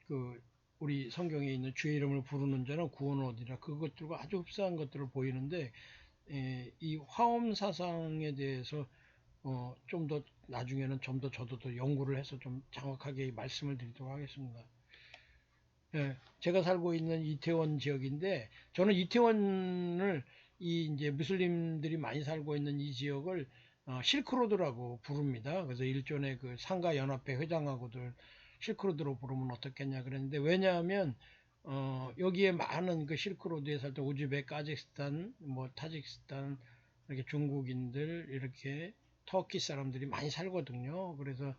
그 우리 성경에 있는 주의 이름을 부르는 자는 구원을 얻으리라 그것들과 아주 흡사한 것들을 보이는데 이 화엄 사상에 대해서 좀 더 나중에는 좀 더 저도 더 연구를 해서 좀 정확하게 말씀을 드리도록 하겠습니다. 예, 제가 살고 있는 이태원 지역인데 저는 이태원을 이 이제 무슬림들이 많이 살고 있는 이 지역을 실크로드라고 부릅니다. 그래서 일종의 그 상가 연합회 회장하고들 실크로드로 부르면 어떻겠냐 그랬는데 왜냐하면 여기에 많은 그 실크로드에 살던 우즈베, 카자흐스탄, 뭐 타지키스탄 이렇게 중국인들 이렇게 터키 사람들이 많이 살거든요. 그래서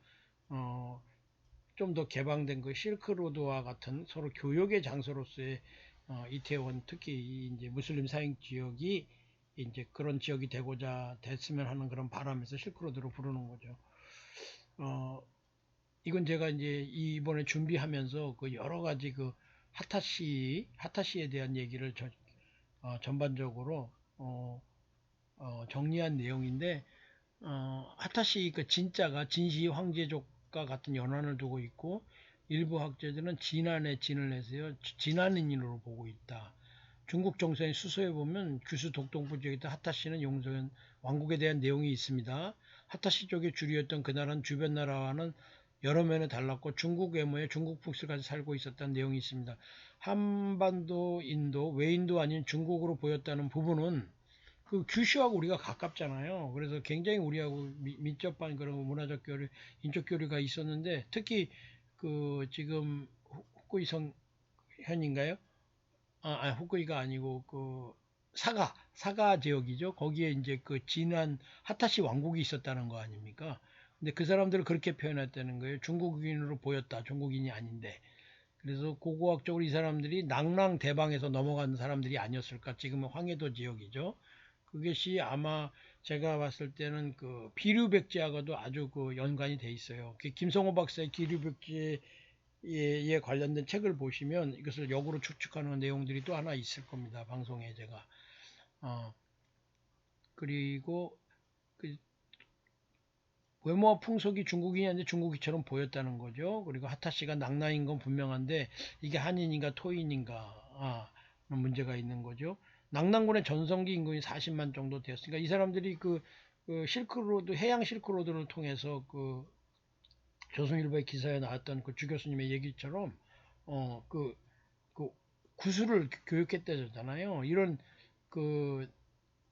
좀 더 개방된 그 실크로드와 같은 서로 교역의 장소로서의 이태원 특히 이제 무슬림 사행 지역이 이제 그런 지역이 되고자 됐으면 하는 그런 바람에서 실크로드로 부르는 거죠. 이건 제가 이제 이번에 준비하면서 그 여러 가지 그 하타시에 대한 얘기를 전반적으로 정리한 내용인데, 하타시 그 진짜가 진시 황제족과 같은 연관을 두고 있고, 일부 학자들은 진안의 진을 내세요. 진안인으로 보고 있다. 중국 정서의 수서에 보면 규수 독동부 지역에 있던 하타시는 용서한 왕국에 대한 내용이 있습니다. 하타시 쪽의 주류였던 그 나라는 주변 나라와는 여러 면에 달랐고 중국 외모에 중국 풍습까지 살고 있었다는 내용이 있습니다. 한반도, 인도, 외인도 아닌 중국으로 보였다는 부분은 그 규슈하고 우리가 가깝잖아요. 그래서 굉장히 우리하고 밀접한 그런 문화적 교류, 인적 교류가 있었는데 특히 그 지금 후쿠이성 현인가요? 후쿠이가 아니고 그 사가 지역이죠. 거기에 이제 그 진한 하타시 왕국이 있었다는 거 아닙니까? 근데 그 사람들을 그렇게 표현했다는 거예요. 중국인으로 보였다. 중국인이 아닌데. 그래서 고고학적으로 이 사람들이 낭랑 대방에서 넘어간 사람들이 아니었을까? 지금은 황해도 지역이죠. 그것이 아마 제가 봤을 때는 그 비류백제하고도 아주 그 연관이 돼 있어요. 그 김성호 박사의 기류백제에 관련된 책을 보시면 이것을 역으로 추측하는 내용들이 또 하나 있을 겁니다. 방송에 제가. 그리고 그 외모와 풍속이 중국인이 아닌데 중국인처럼 보였다는 거죠. 그리고 하타시가 낭나인 건 분명한데 이게 한인인가 토인인가 문제가 있는 거죠. 낭난군의 전성기 인구이 40만 정도 되었으니까 이 사람들이 그 실크로드 해양 실크로드를 통해서 그 조선일보의 기사에 나왔던 그 주 교수님의 얘기처럼 그 구슬을 교육했다잖아요. 이런 그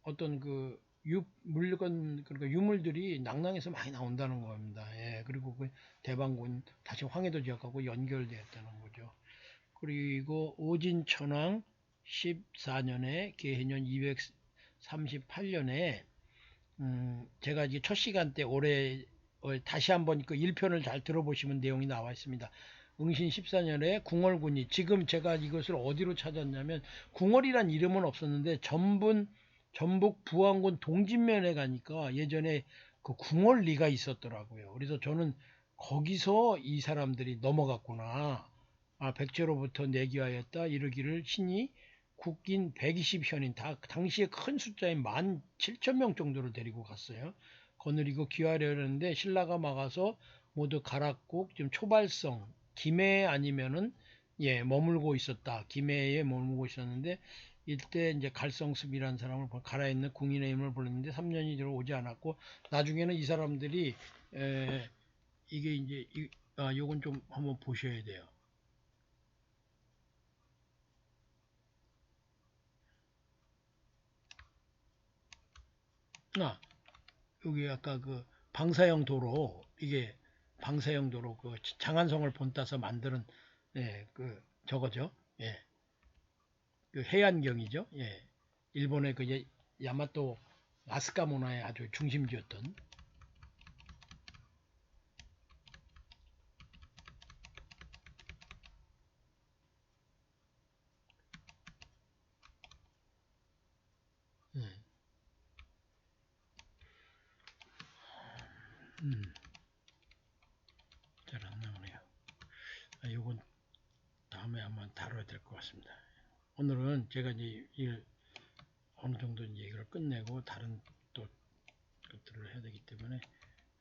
어떤 그 물건 그러니까 유물들이 낭낭에서 많이 나온다는 겁니다. 예, 그리고 그 대방군 다시 황해도 지역하고 연결되었다는 거죠. 그리고 오진천왕 14년에 개해년 238년에 제가 이제 첫 시간 때 올해 다시 한번 그 1편을 잘 들어보시면 내용이 나와 있습니다. 응신 14년에 궁월군이 지금 제가 이것을 어디로 찾았냐면 궁월이란 이름은 없었는데 전북 부안군 동진면에 가니까 예전에 그 궁월리가 있었더라고요. 그래서 저는 거기서 이 사람들이 넘어갔구나. 백제로부터 내기하였다 이르기를 신이 국인 120현인 당시에 큰 숫자인 17,000명 정도를 데리고 갔어요. 거느리고 귀하려는데 신라가 막아서 모두 가락국 지금 초발성 김해 아니면은 머물고 있었다. 김해에 머물고 있었는데 이때 이제 갈성습이라는 사람을 갈아있는 궁인의 힘을 불렀는데 3년이 들어 오지 않았고 나중에는 이 사람들이 이게 이제 요건 좀 한번 보셔야 돼요. 여기 아까 그 방사형 도로 이게 방사형 도로 그 장안성을 본따서 만드는 그 저거죠. 예. 그 해안경이죠. 예. 일본의 그 야마토 아스카 문화의 아주 중심지였던 잘 안 나오네요. 요건 다음에 한번 다뤄야 될 것 같습니다. 오늘은 제가 이제 어느 정도 이제 이걸 끝내고 다른 또 것들을 해야 되기 때문에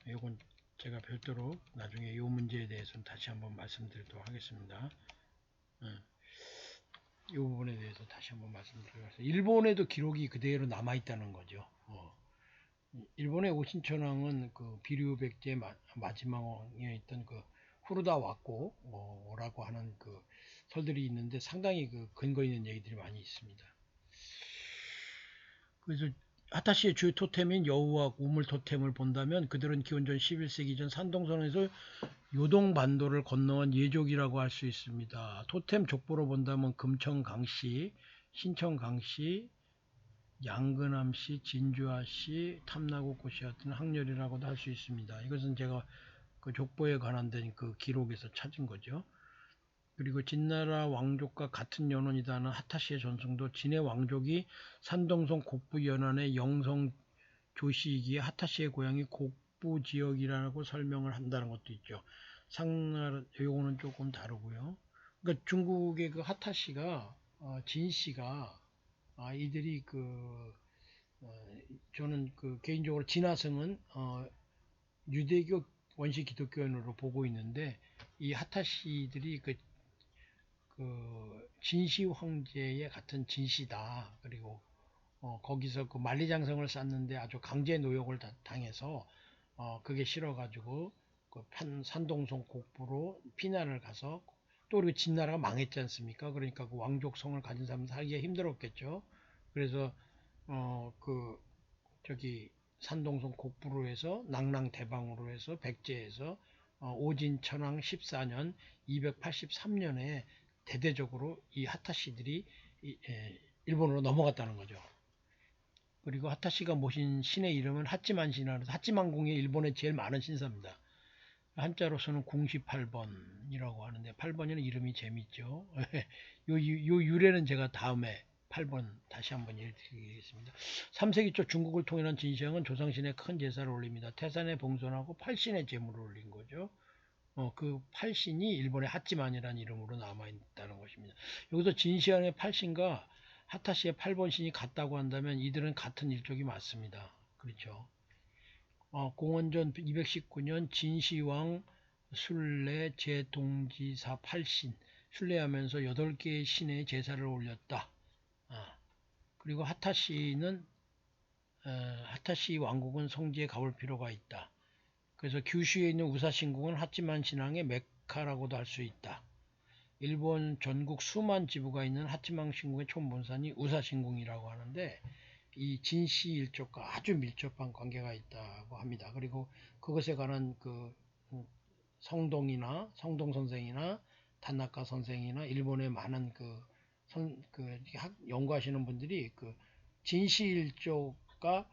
요건 제가 별도로 나중에 이 문제에 대해서는 다시 한번 말씀드리도록 하겠습니다. 이 부분에 대해서 다시 한번 말씀드리겠습니다. 일본에도 기록이 그대로 남아 있다는 거죠. 일본의 오신천왕은 그 비류백제 마지막 왕에 있던 그 후르다 왔고라고 하는 그 설들이 있는데 상당히 그 근거 있는 얘기들이 많이 있습니다. 그래서 하타시의 주요 토템인 여우와 우물 토템을 본다면 그들은 기원전 11세기 전 산동선에서 요동반도를 건너온 예족이라고 할 수 있습니다. 토템 족보로 본다면 금천강씨, 신천강씨, 양근암씨, 진주아씨, 탐나고꽃이 같은 학렬이라고도 할 수 있습니다. 이것은 제가 그 족보에 관한 그 기록에서 찾은 거죠. 그리고 진나라 왕족과 같은 연원이다는 하타시의 전승도 진의 왕족이 산동성 곡부 연안의 영성 조시이기에 하타시의 고향이 곡부 지역이라고 설명을 한다는 것도 있죠. 상나라 요거는 조금 다르고요. 그러니까 중국의 그 하타시가 진씨가 이들이 저는 개인적으로 진화성은 유대교 원시 기독교인으로 보고 있는데 이 하타시들이 진시 황제의 같은 진시다. 그리고 거기서 그 만리장성을 쌓는데 아주 강제 노역을 당해서 그게 싫어가지고 산동성 곡부로 피난을 가서 또 그리고 진나라가 망했지 않습니까? 그러니까 그 왕족성을 가진 사람은 살기가 힘들었겠죠. 그래서 저기 산동성 곡부로 해서 낙랑대방으로 해서 백제에서 오진천왕 14년 283년에 대대적으로 이 하타시들이 일본으로 넘어갔다는 거죠. 그리고 하타시가 모신 신의 이름은 하찌만신이라서 하찌만궁이 일본에 제일 많은 신사입니다. 한자로서는 궁시 8번이라고 하는데 8번이라는 이름이 재밌죠. 요 유래는 제가 다음에 8번 다시 한번 읽겠습니다. 3세기 초 중국을 통일한 진시황은 조상신에 큰 제사를 올립니다. 태산에 봉선하고 팔신의 제물을 올린 거죠. 그 팔신이 일본의 하찌만이라는 이름으로 남아있다는 것입니다. 여기서 진시황의 팔신과 하타시의 8번 신이 같다고 한다면 이들은 같은 일족이 맞습니다. 그렇죠. 공원전 219년 진시황 순례 제동지사 8신 순례하면서 8개의 신의 제사를 올렸다. 그리고 하타시 왕국은 성지에 가볼 필요가 있다. 그래서 규슈에 있는 우사신궁은 하찌만 신앙의 메카라고도 할 수 있다. 일본 전국 수만 지부가 있는 하찌만 신궁의 총본산이 우사신궁이라고 하는데 이 진시 일족과 아주 밀접한 관계가 있다고 합니다. 그리고 그것에 관한 성동 선생이나 단나카 선생이나 일본의 많은 연구하시는 분들이 진시 일족과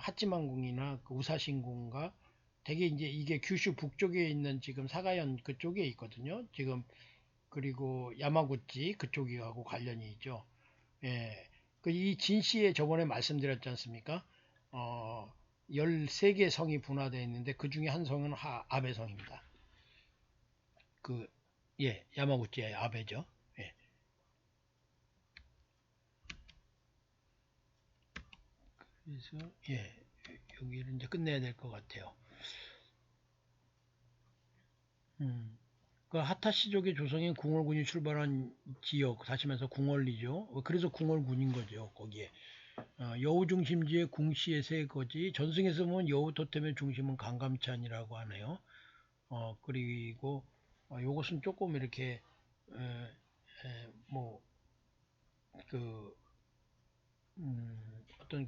하찌만궁이나 우사신궁과 되게 이제 이게 규슈 북쪽에 있는 지금 사가현 그쪽에 있거든요. 지금 그리고 야마구치 그쪽하고 관련이 있죠. 예. 이 진시에 저번에 말씀드렸지 않습니까? 13개 성이 분화되어 있는데 그 중에 한 성은 아베성입니다. 야마구치의 아베죠. 예. 그래서 여기를 이제 끝내야 될 것 같아요. 그 하타시족의 조성인 궁월군이 출발한 지역, 다시 말해서 궁월리죠. 그래서 궁월군인 거죠. 거기에 여우 중심지의 궁시의 세 거지. 전승에서 보면 여우 토템의 중심은 강감찬이라고 하네요. 그리고 요것은 조금 이렇게 어떤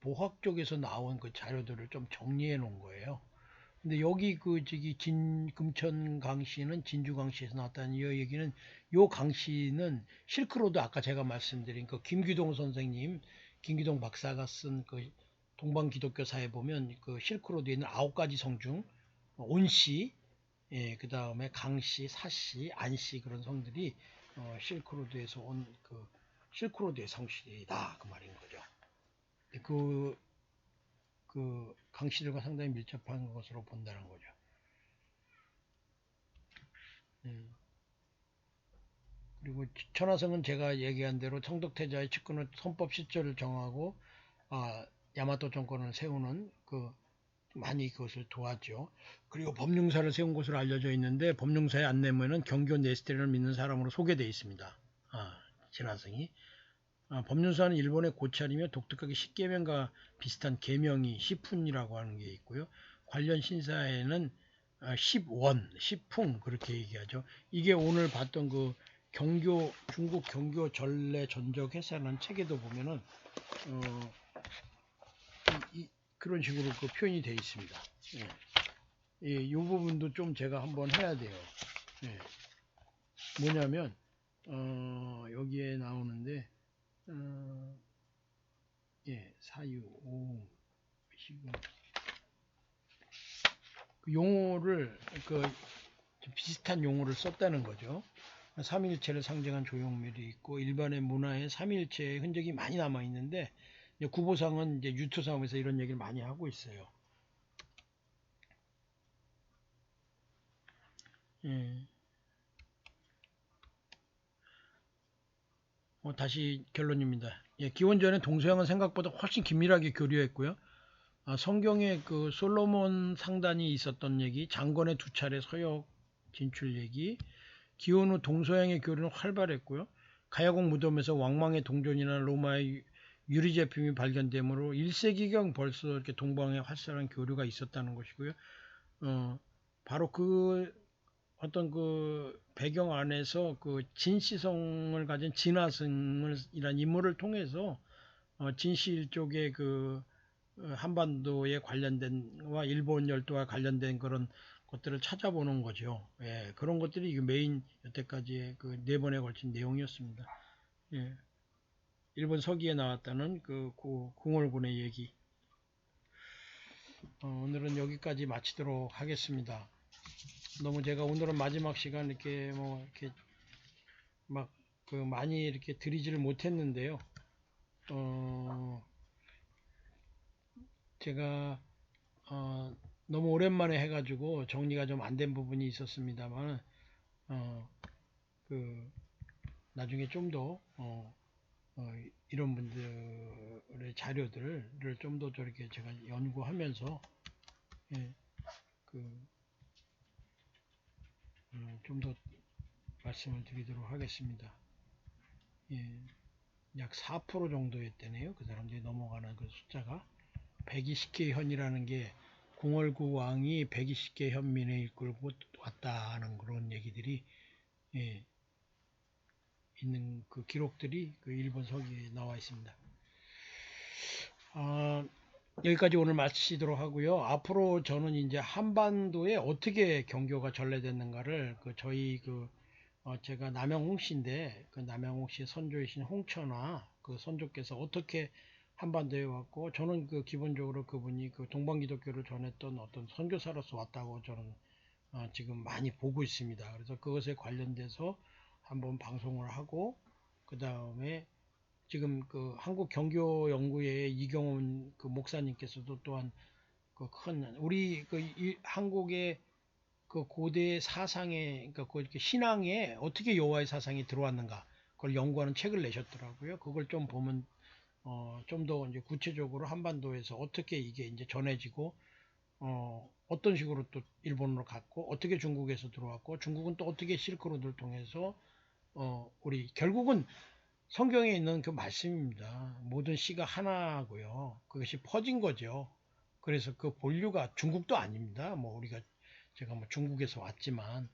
보학 쪽에서 나온 그 자료들을 좀 정리해 놓은 거예요. 근데 여기 저기 금천 강씨는 진주 강씨에서 나왔다는 이 얘기는 요 강씨는 실크로드 아까 제가 말씀드린 김규동 선생님, 김규동 박사가 쓴 동방 기독교사에 보면 실크로드에 있는 9가지 성 중 온씨, 그 다음에 강씨, 사씨, 안씨 그런 성들이 실크로드에서 온 실크로드의 성씨다 그 말인 거죠. 강씨들과 상당히 밀접한 것으로 본다는 거죠. 그리고 천하성은 제가 얘기한 대로 청독태자의 측근을 헌법 실조를 정하고 야마토 정권을 세우는 많이 그것을 도왔죠. 그리고 법륜사를 세운 것으로 알려져 있는데 법륜사의 안내문에는 경교 네스테를 믿는 사람으로 소개되어 있습니다. 진화성이. 법륜사는 일본의 고찰이며 독특하게 십계명과 비슷한 계명이 시푼이라고 하는 게 있고요. 관련 신사에는 십원, 십풍 그렇게 얘기하죠. 이게 오늘 봤던 중국 경교 전래 전적 해설하는 책에도 보면은 그런 식으로 표현이 되어 있습니다. 이 부분도 좀 제가 한번 해야 돼요. 뭐냐면 여기에 나오는데 사유, 오음, 시금 용어를 비슷한 용어를 썼다는 거죠. 삼위일체를 상징한 조형물이 있고 일반의 문화에 삼위일체의 흔적이 많이 남아 있는데 구보상은 이제 유토사움에서 이런 얘기를 많이 하고 있어요. 다시 결론입니다. 기원전에 동서양은 생각보다 훨씬 긴밀하게 교류했고요. 성경에 그 솔로몬 상단이 있었던 얘기, 장건의 2차례 서역 진출 얘기, 기원 후 동서양의 교류는 활발했고요. 가야곡 무덤에서 왕망의 동전이나 로마의 유리 제품이 발견되므로 1세기경 벌써 이렇게 동방의 활발한 교류가 있었다는 것이고요. 바로 그 어떤 그 배경 안에서 그 진시성을 가진 진화승이라는 인물을 통해서 진시 일족의 그 한반도에 관련된와 일본 열도와 관련된 그런 것들을 찾아보는 거죠. 예, 그런 것들이 메인 여태까지의 그 4번에 걸친 내용이었습니다. 예, 일본 서기에 나왔다는 그 궁월군의 얘기. 오늘은 여기까지 마치도록 하겠습니다. 너무 제가 오늘은 마지막 시간 이렇게 막 그 많이 이렇게 드리지를 못했는데요. 제가 너무 오랜만에 해가지고 정리가 좀 안 된 부분이 있었습니다만 그 나중에 좀 더 이런 분들의 자료들을 좀 더 저렇게 제가 연구하면서 좀 더 말씀을 드리도록 하겠습니다. 약 4% 정도였대네요. 그 사람들이 넘어가는 그 숫자가 120개 현이라는 게 공월구 왕이 120개 현민을 이끌고 왔다는 그런 얘기들이 있는 그 기록들이 그 일본 서기에 나와 있습니다. 여기까지 오늘 마치도록 하고요. 앞으로 저는 이제 한반도에 어떻게 경교가 전래됐는가를 저희 제가 남양홍씨인데 그 남양홍씨의 선조이신 홍천하 그 선조께서 어떻게 한반도에 왔고 저는 기본적으로 그분이 동방기독교를 전했던 어떤 선교사로서 왔다고 저는 지금 많이 보고 있습니다. 그래서 그것에 관련돼서 한번 방송을 하고 그 다음에 지금 한국경교연구회의 이경훈 목사님께서도 또한 큰 우리 한국의 고대 사상에 그러니까 신앙에 어떻게 여호와의 사상이 들어왔는가 그걸 연구하는 책을 내셨더라고요. 그걸 좀 보면 좀 더 이제 구체적으로 한반도에서 어떻게 이게 이제 전해지고 어떤 식으로 또 일본으로 갔고 어떻게 중국에서 들어왔고 중국은 또 어떻게 실크로드를 통해서 우리 결국은 성경에 있는 그 말씀입니다. 모든 씨가 하나고요. 그것이 퍼진 거죠. 그래서 그 본류가 중국도 아닙니다. 제가 중국에서 왔지만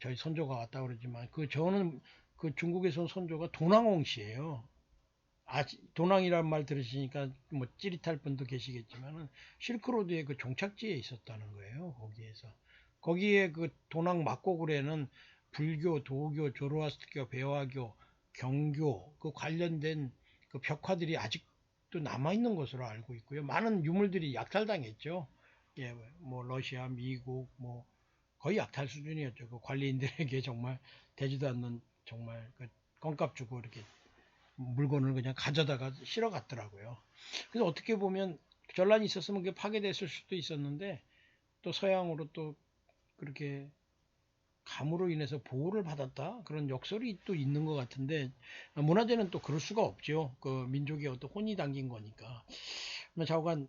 저희 선조가 왔다 그러지만 저는 중국에서 온 선조가 도낭홍 씨예요. 도낭이란 말 들으시니까 찌릿할 분도 계시겠지만은 실크로드의 종착지에 있었다는 거예요. 거기에 도낭 막고굴에는 불교, 도교, 조로아스트교, 배화교, 경교 관련된 벽화들이 아직도 남아 있는 것으로 알고 있고요. 많은 유물들이 약탈당했죠. 예, 러시아, 미국 거의 약탈 수준이었죠. 관리인들에게 정말 되지도 않는 정말 껌값 주고 이렇게 물건을 그냥 가져다가 실어 갔더라고요. 그래서 어떻게 보면 전란이 있었으면 그게 파괴됐을 수도 있었는데 또 서양으로 또 그렇게 감으로 인해서 보호를 받았다 그런 역설이 또 있는 것 같은데 문화재는 또 그럴 수가 없죠. 민족의 어떤 혼이 담긴 거니까. 좌우간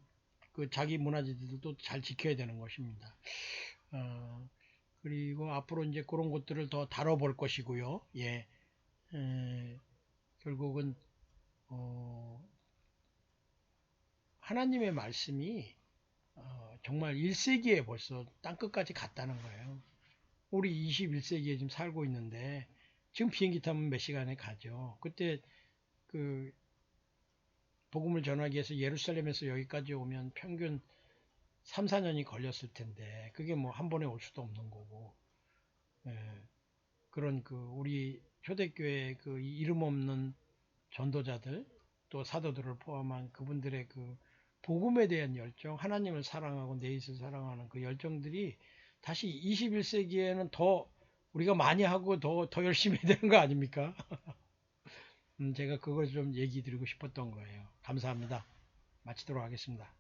자기 문화재들도 잘 지켜야 되는 것입니다. 그리고 앞으로 이제 그런 것들을 더 다뤄볼 것이고요. 예. 결국은 하나님의 말씀이 정말 1세기에 벌써 땅끝까지 갔다는 거예요. 우리 21세기에 지금 살고 있는데 지금 비행기 타면 몇 시간에 가죠. 그때 복음을 전하기 위해서 예루살렘에서 여기까지 오면 평균 3, 4년이 걸렸을 텐데 그게 한 번에 올 수도 없는 거고 그런 우리 초대교회 이름 없는 전도자들 또 사도들을 포함한 그분들의 복음에 대한 열정, 하나님을 사랑하고 내 이웃을 사랑하는 그 열정들이 다시 21세기에는 더 우리가 많이 하고 더 열심히 해야 되는 거 아닙니까? 제가 그걸 좀 얘기 드리고 싶었던 거예요. 감사합니다. 마치도록 하겠습니다.